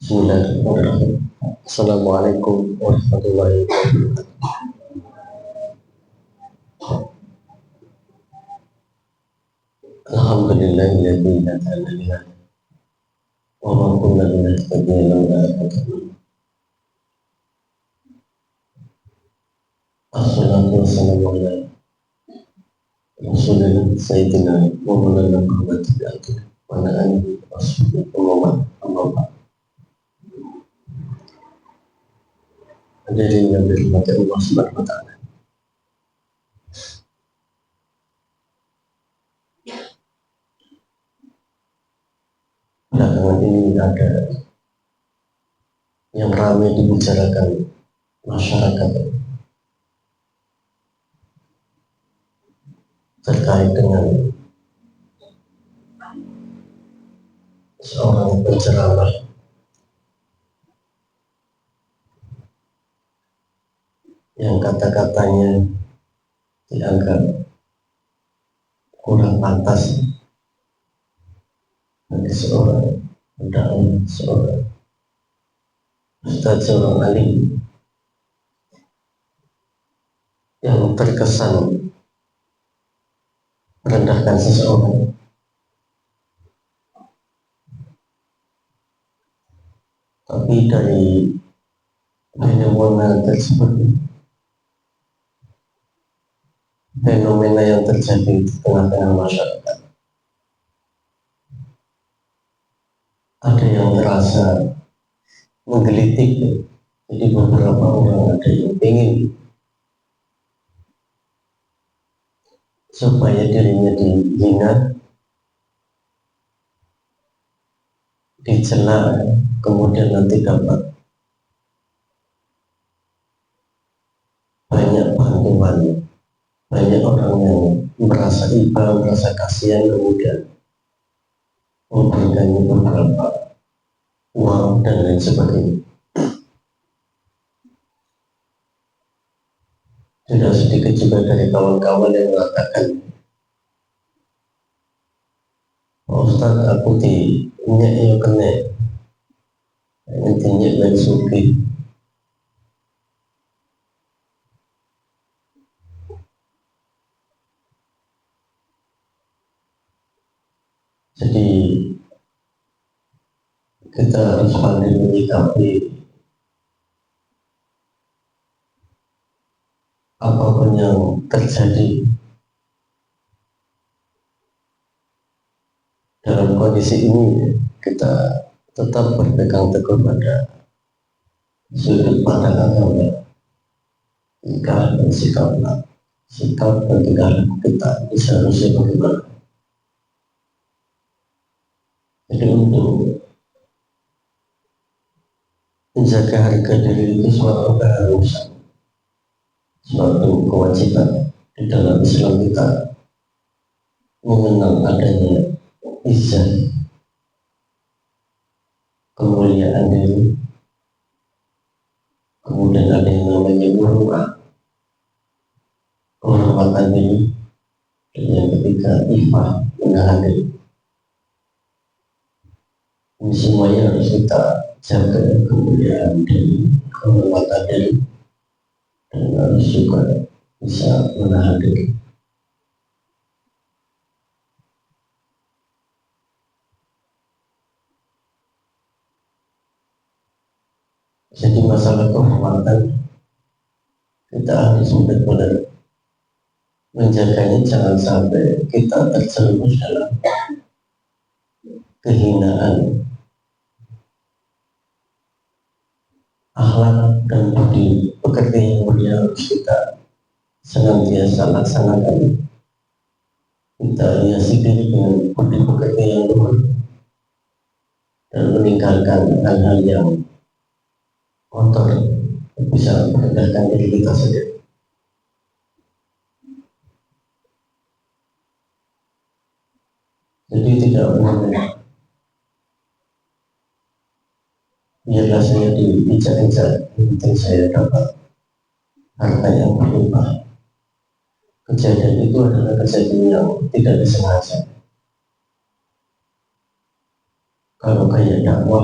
Bismillahirrahmanirrahim. Assalamualaikum warahmatullahi wabarakatuh. Alhamdulillahilladzi hadana li hadza wa ma kunna linahtadiya laula an hadana. Assalatu wassalamu ala Rasulillah Sayyidina wa maulana Muhammad wa ala alihi wa sahbihi wa man wala. Hadirin yang dirahmati Allah Subhanahu wa taala. Belakangan ini ada yang ramai dibicarakan masyarakat terkait dengan seorang penceramah yang kata-katanya dianggap kurang pantas bagi seorang dakwah, seorang ustaz, seorang alim yang terkesan merendahkan seseorang. Tapi dari fenomena tersebut, fenomena yang terjadi di tengah-tengah masyarakat, ada yang merasa menggelitik. Jadi beberapa orang ada yang ingin supaya dirinya dihina, dicela, kemudian nanti dapat banyak bantuan, banyak orang yang merasa iba, merasa kasihan, kemudian memberikannya beberapa uang dan lain sebagainya. Tidak sedikit juga dari kawan-kawan yang mengatakan, "Oh, Ustaz, aku di minyak kena, intinya dan suki." Jadi kita harus pandai menyikapi apapun yang terjadi dalam kondisi ini. Kita tetap berpegang teguh pada sudut pandang agama, tingkah dan sikap dan tingkah kita seharusnya bagaimana. Jadi untuk menjaga harga diri itu suatu keharusan, suatu kewajiban. Di dalam Islam kita mengenal adanya izzah, kemuliaan diri, kemudian ada yang namanya muru'ah, kehormatan diri, dan yang ketiga ifah, menahan diri. Ini semuanya harus kita jaga, kemuliaan diri, kehormatan diri, dan harus juga bisa menahan diri. Jadi masalah kehormatan kita harus benar-benar menjaganya, jangan sampai kita terjerumus dalam kehinaan akhlak dan budi pekerti yang mulia harus kita senantiasa laksanakan. Kita hiasi diri dengan budi pekerti yang luhur dan meninggalkan hal-hal yang kotor, bisa merendahkan diri kita sendiri. Jadi tidak boleh biarlah saya diinjak-injak, yang penting saya dapat harta yang berlimpah. Kejadian itu adalah kejadian yang tidak disengaja. Kalau kayak dakwah,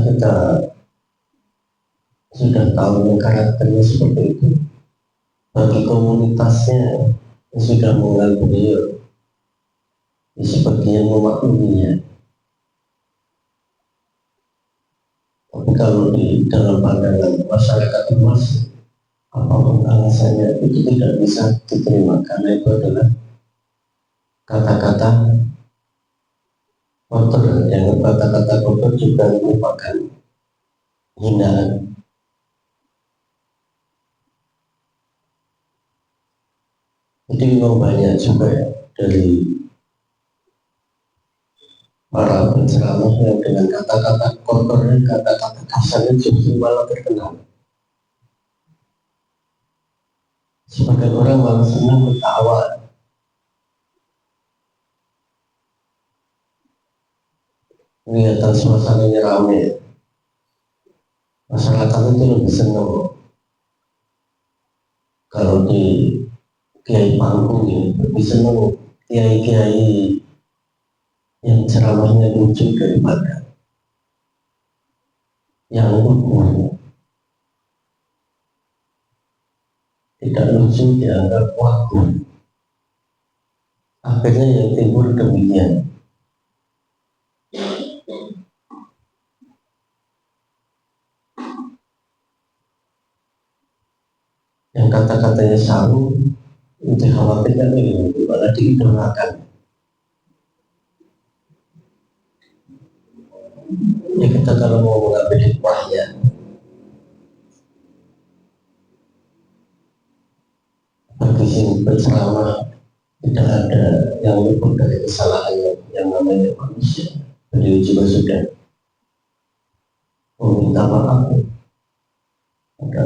kita sudah tahu karakternya seperti itu, bagi komunitasnya yang sudah mengenal beliau, sebagian memakluminya. Tapi kalau di dalam pandangan masyarakat luas, apapun alasannya itu tidak bisa diterima, karena itu adalah kata-kata kotor, yang kata-kata kotor juga merupakan hinaan. Jadi memang banyak juga ya dari para penceramah yang dengan kata-kata kotor dan kata-kata kasarnya justru malah terkenal. Sebagian orang malah senang ketawa. Kelihatan suasananya ramai. Masyarakat itu lebih senang kalau di kiai panggung ini, lebih senang kiai-kiai yang ceramahnya lucu daripada yang lugu. Tidak lucu dianggap wagu. Akhirnya yang timbul demikian. Yang kata-katanya saru, dikhawatirkan ini malah diidolakan. Ya kita kalau mau mengambil hikmahnya, bagi si penceramah tidak ada yang luput dari kesalahannya, yang namanya manusia. Beliau juga sudah meminta maaf pada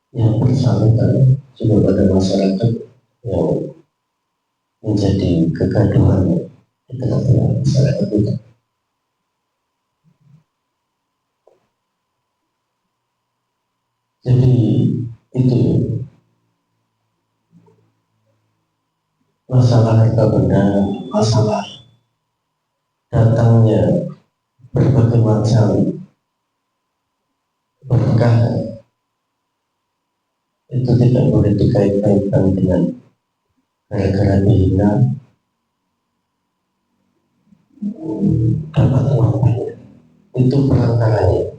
yang bersangkutan, juga pada masyarakat yang menjadi kegaduhan di tengah-tengah masyarakat kita. Jadi itu masalah harta benda, masalah datangnya berbagai macam berkah, itu tidak boleh dikait-kaitkan dengan gara-gara dihina dapat uang banyak. Itu perantaranya.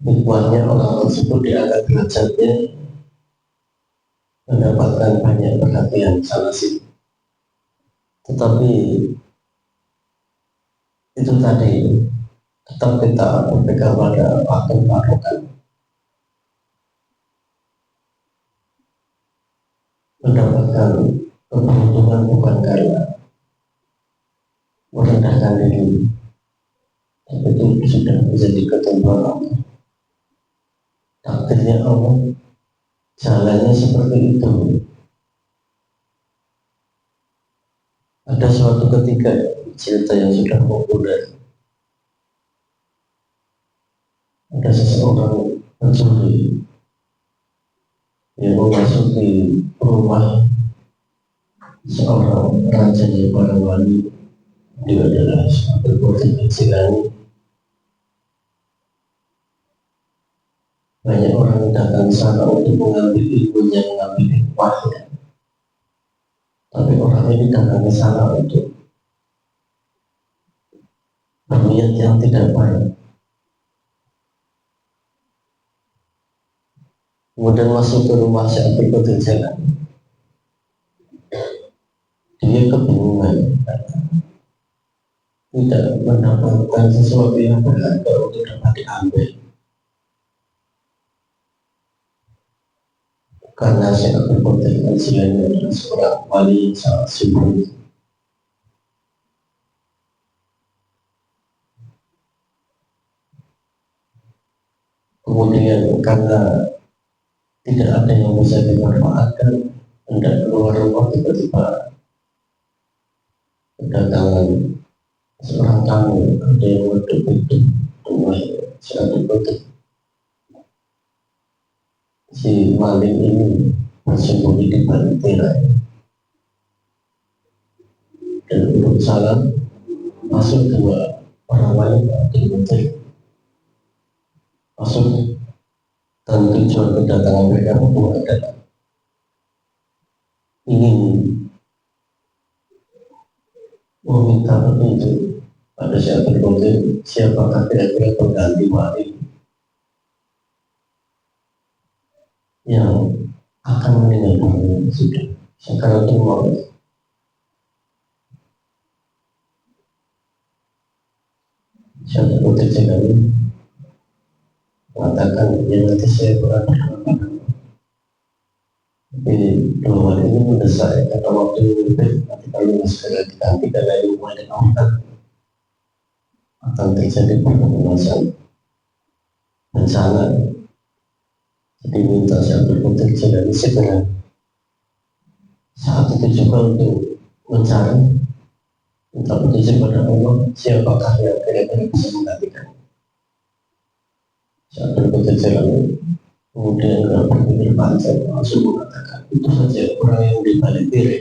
Hikmahnya orang tersebut diangkat derajatnya, mendapatkan banyak perhatian sana sini. Tetapi itu tadi, tetap kita berpegang pada waktu patokan, mendapatkan keberuntungan bukan karena merendahkan diri, tapi itu sudah menjadi ketentuan Allah. Takdirnya Allah, jalannya seperti itu. Ada suatu ketika cerita yang sudah populer, ada seseorang pencuri yang memasuki rumah seorang raja yang para wali. Dia adalah suatu putri kecilan. Banyak orang datang ke sana untuk mengambil ilmunya, mengambil hikmahnya. Tapi orang ini datang ke sana untuk berniat yang tidak baik. Kemudian masuk ke rumah si Abdul Qadir Jailani. Dia kebingungan, tidak mendapatkan sesuatu yang berharga untuk dapat diambil. Karena si Abdul Qadir Jailani adalah seorang wali yang sangat simbolis. Kemudian karena tidak ada yang bisa dimanfaatkan, hendak keluar rumah, tiba-tiba kedatangan seorang tamu. Ada yang weduk-weduk rumah si Abdul Qadir. Si maling ini bersembunyi di balik tirai. salam, masuk dua orang wanita di hotel, masuk, dan tujuan kedatangan mereka berdua adalah ingin meminta petunjuk pada saat berhotel siapakah kira-kira pengganti wali yang akan meninggal dunia sudah sakaratul maut. Syekh Putri Jalani mengatakan ya nanti saya berada tapi dua wali ini mendesak kata waktu lebih nanti kalau segera diganti karena ini mulai akan terjadi pemanasan bencana. Jadi minta Syekh Putri Jalani segera saat itu juga untuk mencari minta petunjuk pada Allah siapakah yang kira-kira bisa menggantikan. Saat berikutnya jalan kemudian nggak berpikir panjang langsung mengatakan itu saja orang yang dibalik diri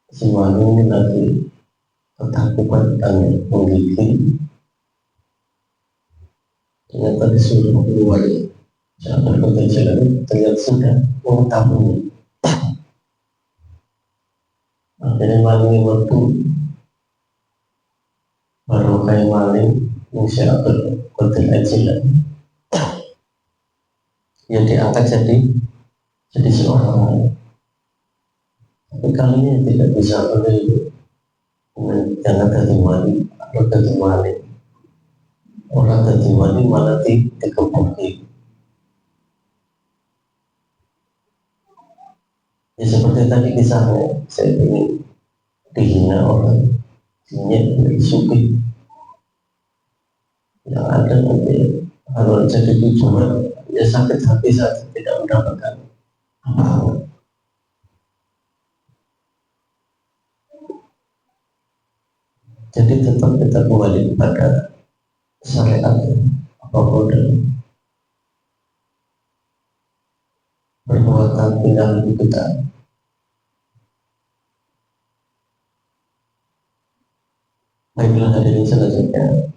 semuanya ini lagi ketakutan dan menggigil. Ternyata disuruh keluar. Saat berikutnya jalan terlihat sudah mengetahui. Akhirnya maling waktu baru kayak maling Insya Allah Qadil Ajilan yang diangkat jadi seorang. Tapi kali ini tidak bisa oleh jangan jadi wali atau jadi maling. Orang jadi wali malah dikepuki. Ya seperti tadi kisahnya, saya ingin dihina orang, dinyek dari suki, yang ada nanti kalau jadi tujuan, ya sakit hati saja tidak mendapatkan apa-apa. Jadi tetap kita kembali kepada syariat apapun dan perbuatan pindah kita. Baiklah hadirin selanjutnya,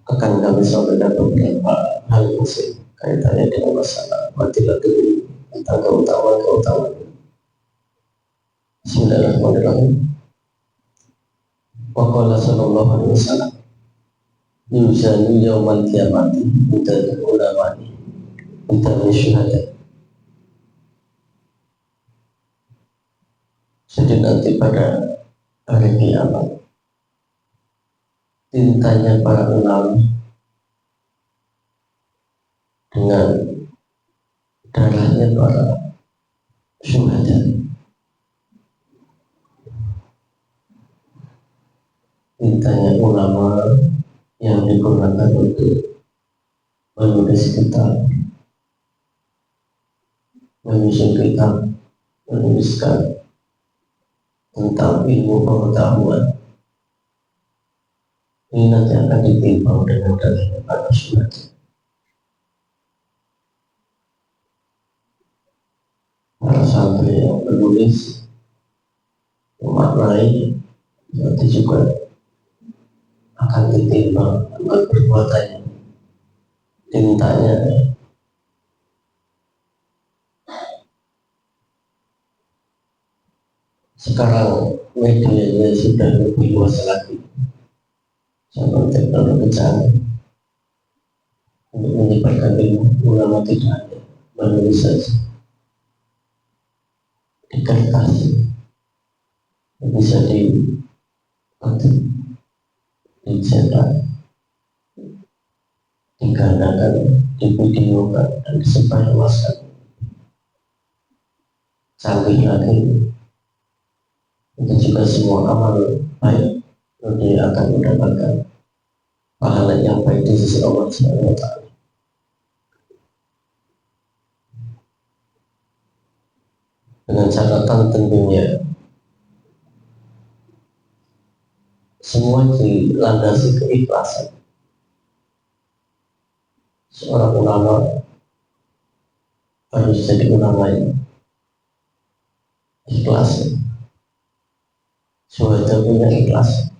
akan kami sampaikan beberapa hal masih kaitannya dengan masalah matilatul tentang keutamaan. Bismillahirrahmanirrahim. Wa qala sallallahu alaihi wasallam yuzanu yawmal qiyamati minal ulama'i minal syuhada. Jadi nanti pada hari kiamat tintanya para ulama dengan darahnya para syuhada. Tintanya ulama yang digunakan untuk menulis kitab, menyusun kitab, menuliskan tentang ilmu pengetahuan. Ini nanti akan ditimbang dengan darahnya para syuhada. Para santri yang menulis, memaknai, nanti juga akan ditimbang amal perbuatannya, tintanya. Sekarang medianya sudah lebih luas lagi, sama teknologi canggih untuk menyebarkan ilmu. Ulama tidak hanya menulis saja di kertas, bisa diketik, dicetak, digandakan, divideokan, dan disebarluaskan. Canggih lagi, itu juga semua amal baik, dia akan mendapatkan pahala yang baik di sisi Allah Subhanahu wa Ta'ala. Dengan catatan tentunya semua dilandasi keikhlasan. Seorang ulama harus jadi orang lain ikhlas. Sudah punya ikhlas.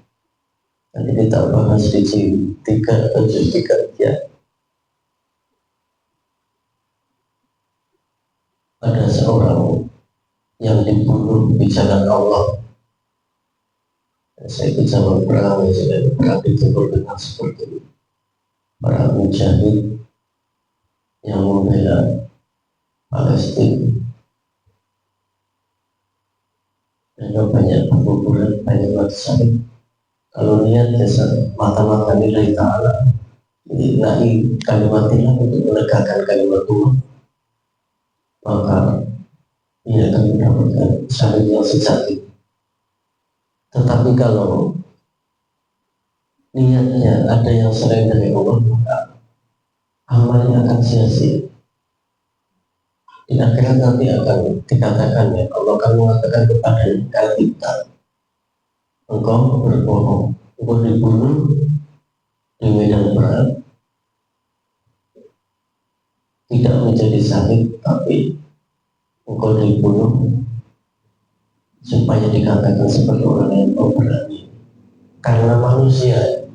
Nanti kita bahas di juz 3 atau juz 3 ya. Ada seorang yang dibunuh di jalan Allah. Saya ikut zaman perang, saya perang itu dengan seperti para mujahid yang membela Palestina. Dan banyak perguguran, banyak mati syahid. Kalau niat dasar mata-mata nilai ta'ala, nilai kalimatillah untuk menegakkan kalimat Allah, maka ia akan mendapatkan syahid yang sejati. Tetapi kalau niatnya ada yang selain dari Allah, maka amalnya akan sia-sia. Di akhirat nanti akan dikatakan, ya Allah akan mengatakan kepada kita, engkau berbohong, engkau dibunuh di medan perang, tidak menjadi syahid, tapi engkau dibunuh supaya dikatakan seperti orang yang berani. Karena manusia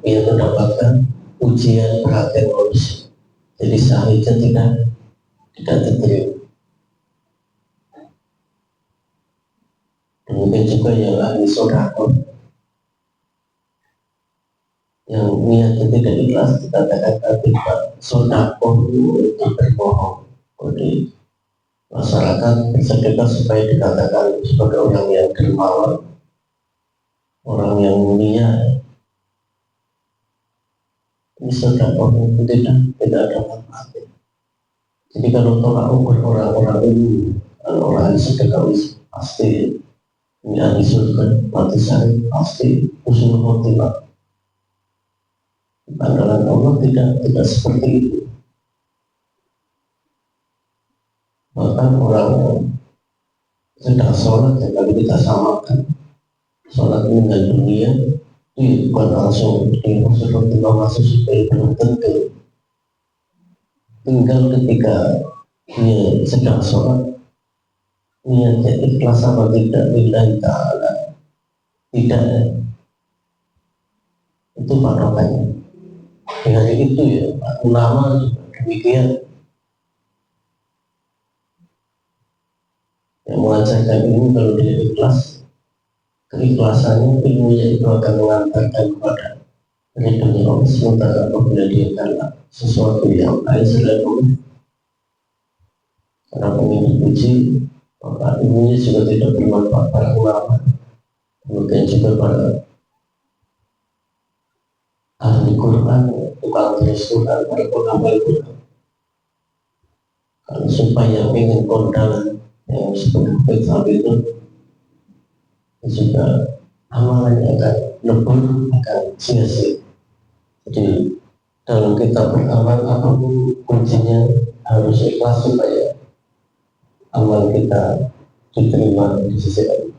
ia mendapatkan ujian perhatian manusia, jadi syahidnya tidak diterima. Demikian juga yang ahli sodako, yang niatnya tidak ikhlas, dikatakan ketika sodako itu berbohong di masyarakat bersedekah supaya dikatakan sebagai orang yang dermawan, orang yang mulia. Ini sodako itu tidak ada manfaatnya. Jadi kalau tolak ukur orang-orang ini, orang yang sedekah pasti ini ahli surga, mati syahid, pasti husnul khotimah. Pandangan Allah tidak seperti itu. Bahkan orang yang sedang sholat, ya kalau kita samakan sholat meninggal dunia, itu bukan langsung di husnul khotimah masuk supaya belum tentu. Tinggal ketika dia sedang sholat, niatnya ikhlas apa tidak, lillahi ta'ala, tidak, itu patokannya. Di hari itu ya, ulama demikian yang mengajarkan ilmu. Kalau dia ikhlas, keikhlasannya ilmunya itu akan mengantarkan kepada ridhonya Allah. Sementara apabila dia kalah sesuatu yang lain selain Allah, karena ingin dipuji, maka ilmunya juga tidak bermanfaat. Para ulama, kemudian juga para ahli Quran, tukang tulis Quran, para ulama Quran, kalau supaya ingin kondangan yang seperti itu juga amalannya akan lebur, akan sia-sia. Jadi dalam kita beramal apapun kuncinya harus ikhlas supaya amal kita diterima di sisi Allah.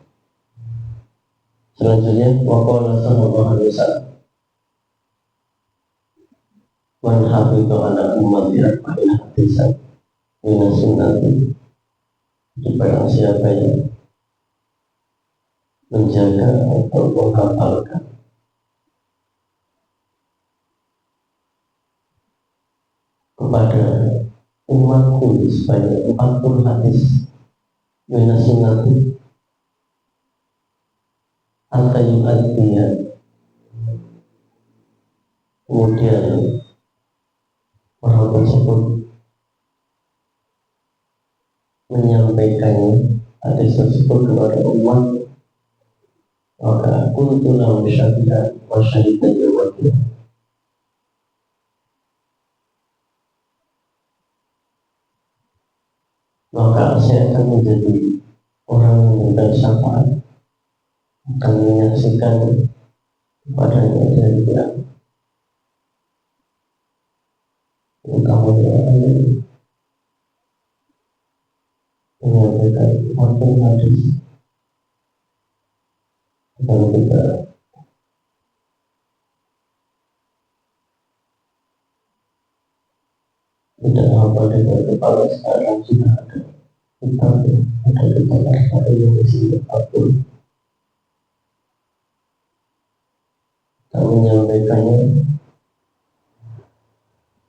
Selanjutnya, waqala sallallahu alaihi wasallam, man hafidha ala ummati arba'ina hadisan min sunnati, barang siapa yang menjaga atau menghafalkan kepada umatku sebanyak 40 hadis min sunnati, al-qayyu'adiyah, kemudian orang tersebut menyampaikannya hadis tersebut kepada umat, maka kuntu lahu syahidan wa syahidan yaumil, maka saya akan menjadi orang yang memberikan syafaat, akan menyaksikan kepadanya dari bilang, kamu yang menyampaikan waktu hadis. Kalau kita tidak apa dengan kepala sekarang sudah ada kita ada kepala sekarang yang disini apapun tak menyampaikannya,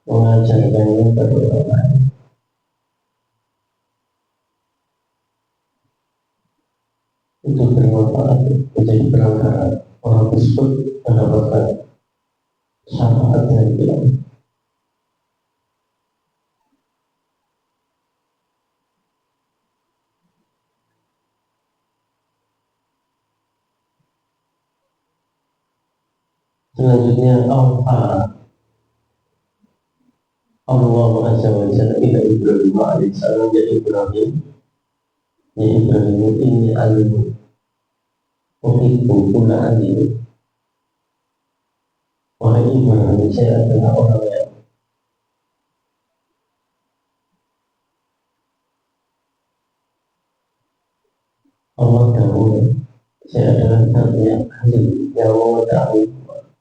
mengajarkannya pada orang lain. Itu bermanfaat menjadi perantara orang tersebut mendapatkan syafaat yang bilang. Selanjutnya Allah Azza wa Jalla ila Ibrahim alaihissalam, ya Ibrahim ini alimun uhibbu kulla alim. Wahai Ibrahim, saya adalah orang yang Allah dahulu, saya adalah zat yang alim, yang mengetahui,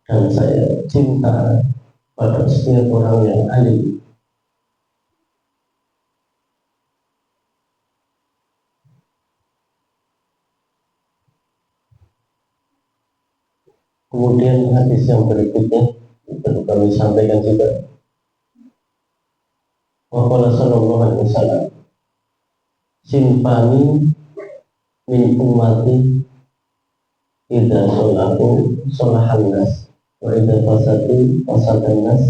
dan saya cinta pada setiap orang yang alim. Kemudian hadis yang berikutnya itu kami sampaikan juga. Waqala sallallahu alaihi wasallam, sinfani min ummati idza sholahu sholahan nas wa idza fasadu fasadan nas.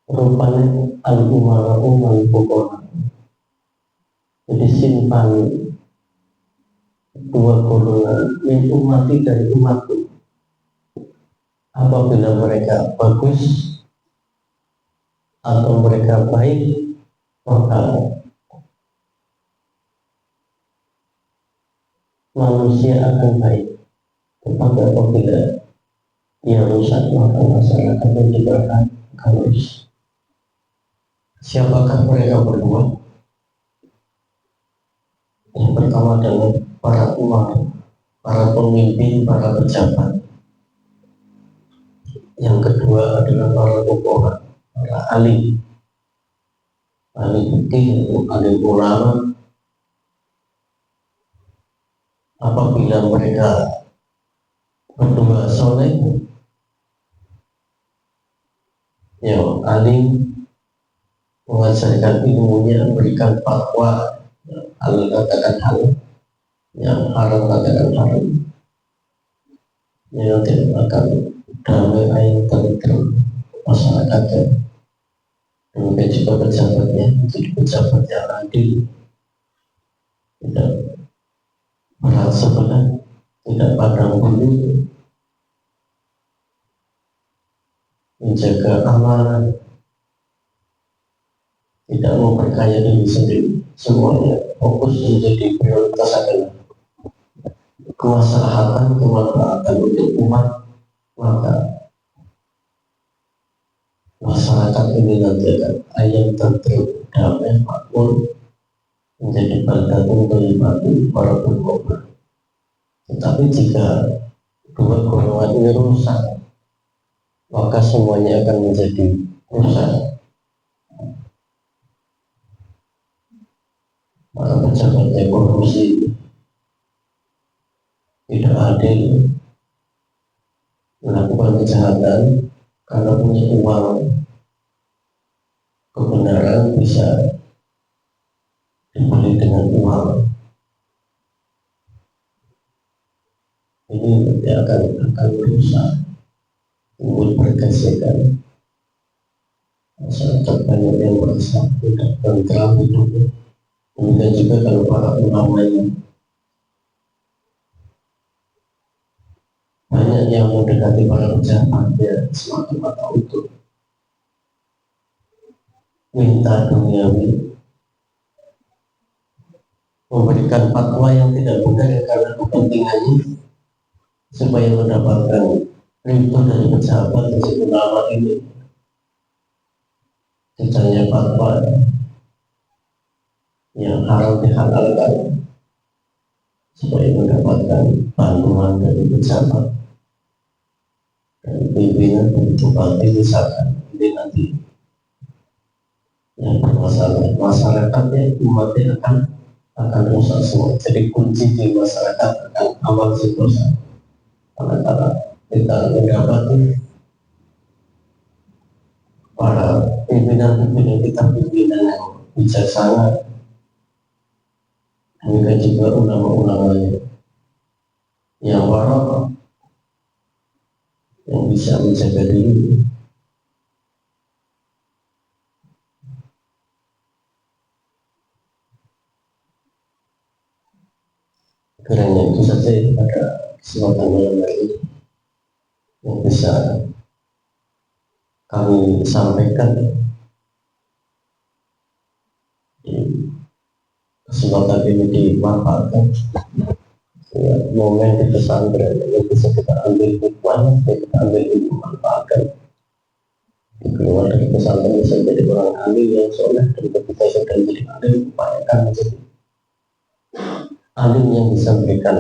Rupanya al-umara al-fuqara. Jadi simpan dua golongan min ummati dari umatku. Apabila mereka bagus atau mereka baik, maka manusia akan baik. Tetapi apabila ia rusak, maka masyarakat juga akan rusak. Siapakah mereka berdua? Yang pertama adalah para ulama, para pemimpin, para pejabat. Yang kedua adalah para fuqaha, para alim fikih, alim ulama. Apabila mereka berdua soleh, yang alim mengajarkan ilmunya, memberikan fatwa, halal katakan halal, yang haram katakan haram, yang tidak akan damai tentram masyarakatnya. Demikian juga pejabatnya, menjadi pejabat yang adil, tidak berat sebelah, tidak pandang bulu, menjaga amanah, tidak memperkaya diri sendiri. Semuanya fokus menjadi prioritas adalah kemaslahatan, kemanfaatan untuk umat. Maka masyarakat ini nanti akan ayam tentu damai makmur, menjadi baldatun thayyibatun para berkorban. Tetapi jika dua golongan ini rusak, maka semuanya akan menjadi rusak. Maka pejabatnya korupsi, tidak adil, melakukan kejahatan karena punya uang. Kebenaran bisa dibeli dengan uang. Ini nanti akan merusak, timbul pergesekan. Masyarakat banyak yang merasa tidak tentram hidupnya. Demikian juga kalau para ulamanya, banyak yang mendekati para pejabat, ya semata-mata untuk minta duniawi, memberikan fatwa yang tidak benar karena kepentingannya, supaya mendapatkan ridho dari pejabat dari ulama ini. Misalnya fatwa yang haram dihalalkan, supaya mendapatkan bantuan dari pejabat dan pimpinan dan bupati misalkan ini nanti yang bermasalah masyarakatnya umatnya akan rusak semua. Jadi kunci di masyarakat akan aman sentosa. Karena kita mendapati para pimpinan kita pimpinan yang bijaksana, demikian juga ulama-ulamanya yang warak, yang bisa menjaga diri. Kiranya itu saja pada kesempatan malam hari ini yang bisa kami sampaikan di kesempatan ini dimanfaatkan ya, momen di pesantren yang bisa kita ambil hikmah, kita ambil ilmu manfaatkan. Keluar dari pesantren bisa jadi orang alim yang soleh, dan ketika sedang jadi alim upayakan menjadi alim yang bisa memberikan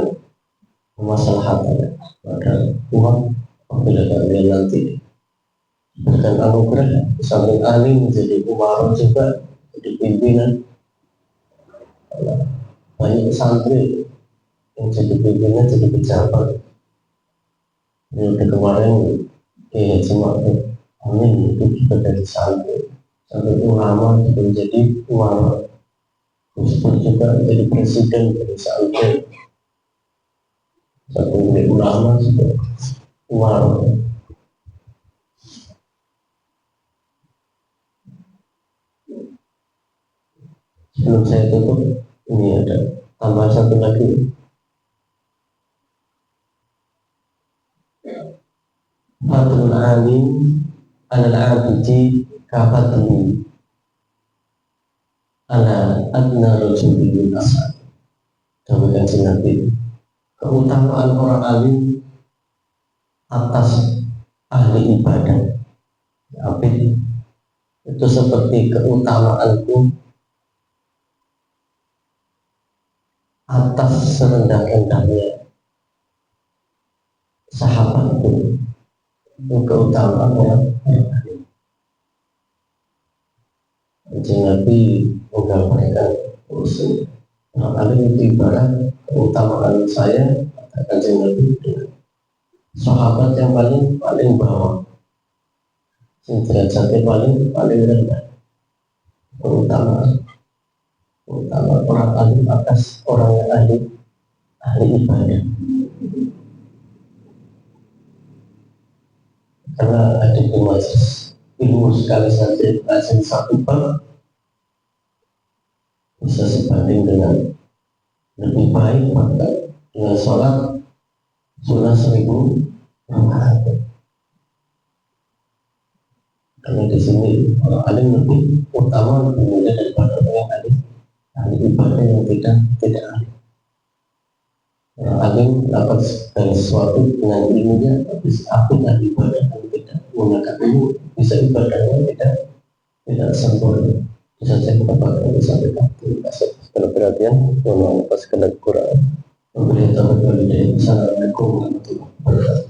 kemaslahatan pada umat apabila kalian nanti berikan anugerah sambil alim menjadi umaro juga, jadi pimpinan. Banyak santri yang jadi pimpinan, jadi pejabat. Yang kemarin kayak cuma amin itu juga dari santri, sampai ulama juga menjadi umaro, Gusdur juga jadi presiden dari santri, satu dari ulama juga umaro. Sebelum saya tutup, ini ada tambahan satu lagi. Fatul alim al-abidi kafatli ala adna rajulil asad. Demikian Nabi, keutamaan orang alim atas ahli ibadah abid itu seperti keutamaanku atas serendah-rendahnya sahabatku. Itu keutamaan orang alim. Kanjeng Nabi menggambarkan usul orang alim itu ibarat keutamaan saya kata Kanjeng Nabi dengan sahabat yang paling bawah, derajatnya paling rendah. Keutamaan orang alim atas orang yang ahli ibadah. Karena ada di majelis ilmu sekali saja belajar satu bab bisa sebanding dengan lebih baik bahkan dengan sholat sunnah 1000 rakaat. Karena di sini orang alim lebih utama, lebih mulia daripada orang yang ahli ibadah yang tidak ahli. Orang alim dapat segala sesuatu dengan ilmunya, tapi ahli ibadah yang tidak menggunakan ilmu bisa ibadahnya tidak sempurna. Bisa saya katakan disampaikan. Terima kasih atas perhatian. Mohon maaf atas segala kekurangan. Wabillahi taufiq wal hidayah. Assalamualaikum warahmatullahi wabarakatuh.